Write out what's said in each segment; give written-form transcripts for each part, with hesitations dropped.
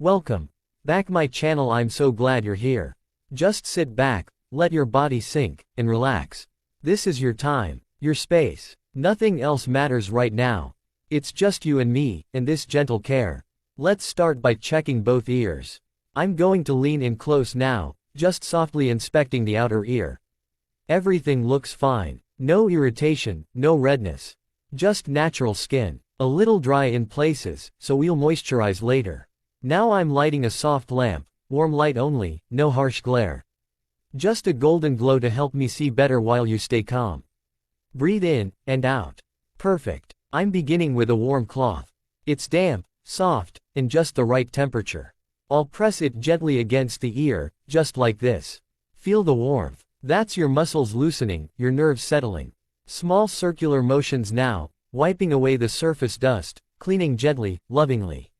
Welcome back my channel. I'm so glad you're here. Just sit back, let your body sink, and relax. This is your time, your space. Nothing else matters right now. It's just you and me, and this gentle care. Let's start by checking both ears. I'm going to lean in close now, just softly inspecting the outer ear. Everything looks fine. No irritation, no redness. Just natural skin. A little dry in places, so we'll moisturize later. Now I'm lighting a soft lamp, warm light only, no harsh glare. Just a golden glow to help me see better while you stay calm. Breathe in, and out. Perfect. I'm beginning with a warm cloth. It's damp, soft, and just the right temperature. I'll press it gently against the ear, just like this. Feel the warmth. That's your muscles loosening, your nerves settling. Small circular motions now, wiping away the surface dust, cleaning gently, lovingly.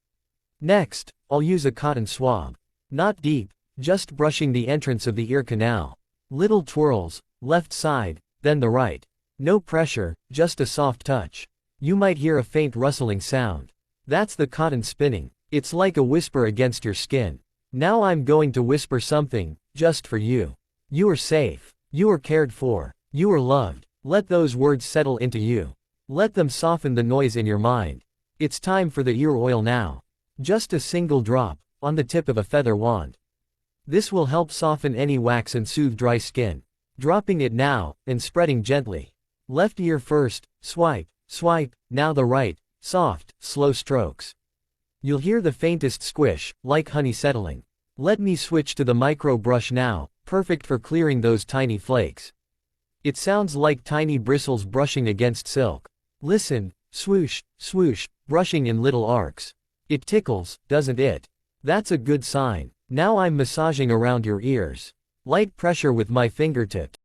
Next, I'll use a cotton swab. Not deep, just brushing the entrance of the ear canal. Little twirls, left side, then the right. No pressure, just a soft touch. You might hear a faint rustling sound. That's the cotton spinning. It's like a whisper against your skin. Now I'm going to whisper something, just for you. You are safe. You are cared for. You are loved. Let those words settle into you. Let them soften the noise in your mind. It's time for the ear oil now. Just a single drop, on the tip of a feather wand. This will help soften any wax and soothe dry skin. Dropping it now, and spreading gently. Left ear first, swipe, swipe, now the right, soft, slow strokes. You'll hear the faintest squish, like honey settling. Let me switch to the micro brush now, perfect for clearing those tiny flakes. It sounds like tiny bristles brushing against silk. Listen, swoosh, swoosh, brushing in little arcs. It tickles, doesn't it? That's a good sign. Now I'm massaging around your ears. Light pressure with my fingertips.